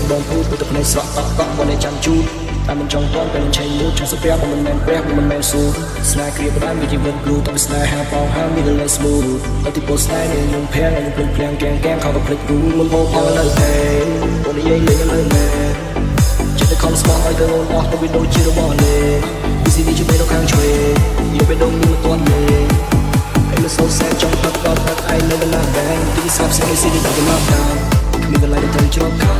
ងបងពូទៅភ្នែកស្រក់តក់កក់មកនៅចាំជូតតែមិនចង់តន់តែមិនឆេញលូតចង់សុភ័ក្រមិនមែនព្រះមិនមែនស៊ូស្នេហ៍គ្រាបបានមានជីវិតគ្រូតែស្នេហាបងហាមានលេស្មូតអតិពលស្នេហ៍នេះនឹងភាំងនឹងព្រឹងព្រាំងកែងខំទៅភ្លេចគ្រូមិនហូបអស់នៅទេអូននិយាយលេងលើមែនចិត្តតែខំស្មោះឲ្យទៅអូនអស់ទៅវាដូចជារបស់លេពីស៊ីនេះជួយទៅខាងឆ្វេងយកទៅដងនឹងមិនទាន់លេហើយលើសូសែចង់ផឹកដល់ផឹកឯងនៅកន្លងដែរទីសាប់ស្អីស៊ីនេះដល់មកតាមគ្មានកន្លែងទៅជ្រកខំ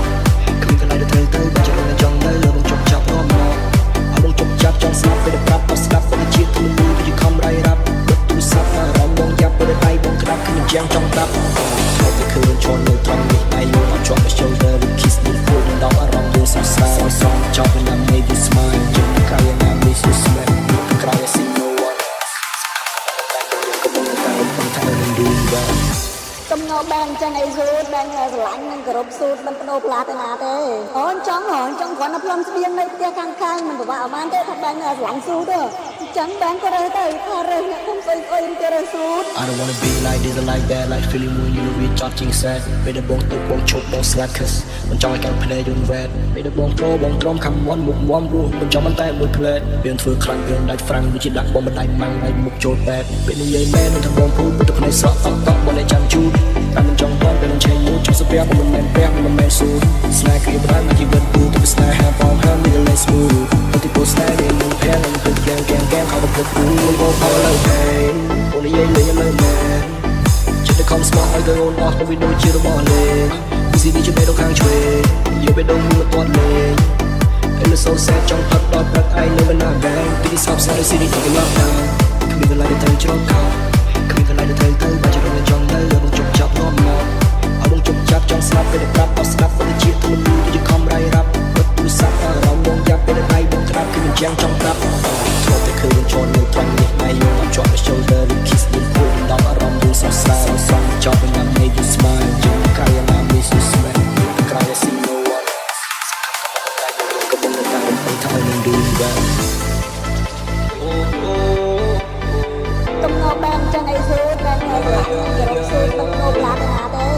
គ្មានកន្លែងទៅទៅបាច់ចង់នៅលើបងជប់ចាប់រំមកអបងជប់ចាប់ចង់ស្លាប់ពេលប្រាប់អត់ស្ដាប់ទៅជាតិខ្លួនមួយវាខំរៃរ៉ាប់បិទទូរស័ព្ទអារម្មណ៍បងយ៉ាប់ពេលដៃបងក្តាប់គឺមិនយ៉ាងចង់តាប់ហើយទៅឃើញឈរនៅត្រង់នេះដៃយកអត់ជាប់ទៅ shoulder with kiss នេះគួរនឹងដល់អារម្មណ៍យើងសោកសៅសំចប់នឹង make you smile ជិះក្រៅយ៉ាងណា miss you smell ក្រៅ see no one កំណត់បែងចឹងអីស៊ូតបែងស្រឡាញ់នឹងគោរពស៊ូតមិនបដូរផ្លាស់ទៅណាទេអូនចង់គ្រាន់តែផ្លំស្បៀងនៅផ្ទះខាងមិនពិបាកអបានទេថាបែងស្រឡាញ់ស៊ូតទេអញ្ចឹងបែងក៏រើសទៅថារើសអ្នកខ្ញុំស្អីក៏រើសស៊ូត I don't wanna be like this or like that like feeling when you reach out ជាង sad ពេលដែលបងទៅបងឈប់បង slack cause មិនចង់ឲ្យកាន់ភ្នែកយន់វ៉ែតពេលដែលបងត្របងទ្រាំខំមន់មុខមមរស់មិនចង់មិនតែមួយផ្លែតវាធ្វើខ្លាំងវាដាច់ហ្វ្រាំងវាជាដាក់បងមិនដាច់ម៉ាំងដៃមុខចូលបែតពេលនិយាយមែននឹងថាបងពូទៅភ្នែកស្រក់តក់តក់បងនៅចាំជូតតែមិនចង់តន់ពេលនឹងឆេញលូតចង់សុភ័ក្រមិនមែនព្រះមិនមែនស៊ូស្នេហ៍គ្រាបបានមកជីវិតគូទៅស្នេហាបងហាមានលេស្មូតអតិពលស្នេហ៍នេះនឹងភាំងនឹងព្រឹកព្រាំងកែងខំទៅព្រឹកគូមិនបងអត់លើទេអូននិយាយលេងលើមែនចិត្តតែខំស្មោះឲ្យទៅអូនអស់ទៅវាដូចជារបស់លេងពីស៊ីនេះជួយទៅខាងឆ្វេងយកបេះដូងមួយទាត់លេងហើយលើសូសែចង់ផឹកដល់ព្រឹកឯងនៅបណ្ណាបែងទីសាប់ស្អីស៊ីនេះទៅមកតាមគ្មានកន្លែងទៅជ្រកខំគ្មានកន្លែងទៅបាច់ចង់នៅបងជប់ចាប់រំមកអបងជប់ចាប់ចង់ស្លាប់ពេលប្រាប់អត់ស្ដាប់ទៅជាខ្លួនមួយវាខំរៃរ៉ាប់បិទទូរស័ព្ទអារម្មណ៍បងយ៉ាប់ពេលដៃបងក្តាប់គឺមិនយ៉ាងចង់ប្រាប់ធ្លាប់តែឃើញឈរនៅត្រង់នេះដៃយកអត់ជាប់ទៅ shoulder with kiss នេះគួរដល់អារម្មណ៍យើងសោកសៅសំចប់នឹង make you smile ជិះក្រៅយ៉ាងណា miss you smell ក្រៅ see no one កំពុងតែថានឹង do well កំណត់បែងចឹងអីស៊ូតបែងស្រឡាញ់នឹងគោរពស៊ូតមិនបដូរផ្លាស់ទៅណាទេ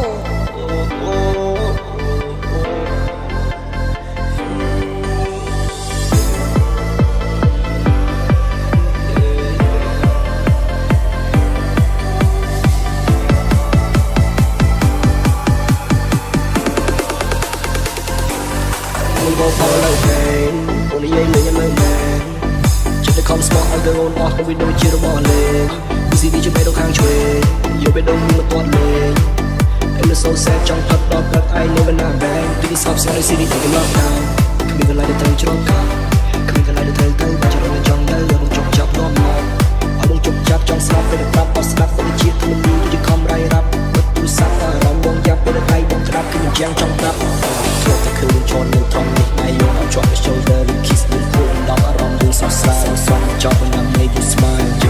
បងអត់លើទេអូននិយាយលេងលើមែនចិត្តតែខំស្មោះឲ្យទៅអូនអស់ទៅវាដូចជារបស់លេងពីស៊ីនេះជួយទៅខាងឆ្វេងយកបេះដូងមួយទាត់លេងហើយលើសូសែចង់ផឹកដល់ព្រឹកឯងនៅបណ្ណាបែងទីសាប់ស្អីស៊ីនេះទៅមកតាមគ្មានកន្លែងទៅជ្រកខំគ្មានកន្លែងទៅបាច់ចង់នៅបងជប់ចាប់រំមកអបងជប់ចាប់ចង់ស្លាប់ពេលប្រាប់អត់ស្ដាប់ទៅជាខ្លួនមួយវាខំរៃរ៉ាប់បិទទូរស័ព្ទអារម្មណ៍បងយ៉ាប់ពេលដៃបងក្តាប់គឺមិនយ៉ាងចង់ប្រាប់ធ្លាប់តែឃើញឈរនៅត្រង់នេះដៃយកអត់ជាប់ទៅ shoulder with kiss នេះគួរដល់អារម្មណ៍យើងសោកសៅសំចប់នឹង make you smile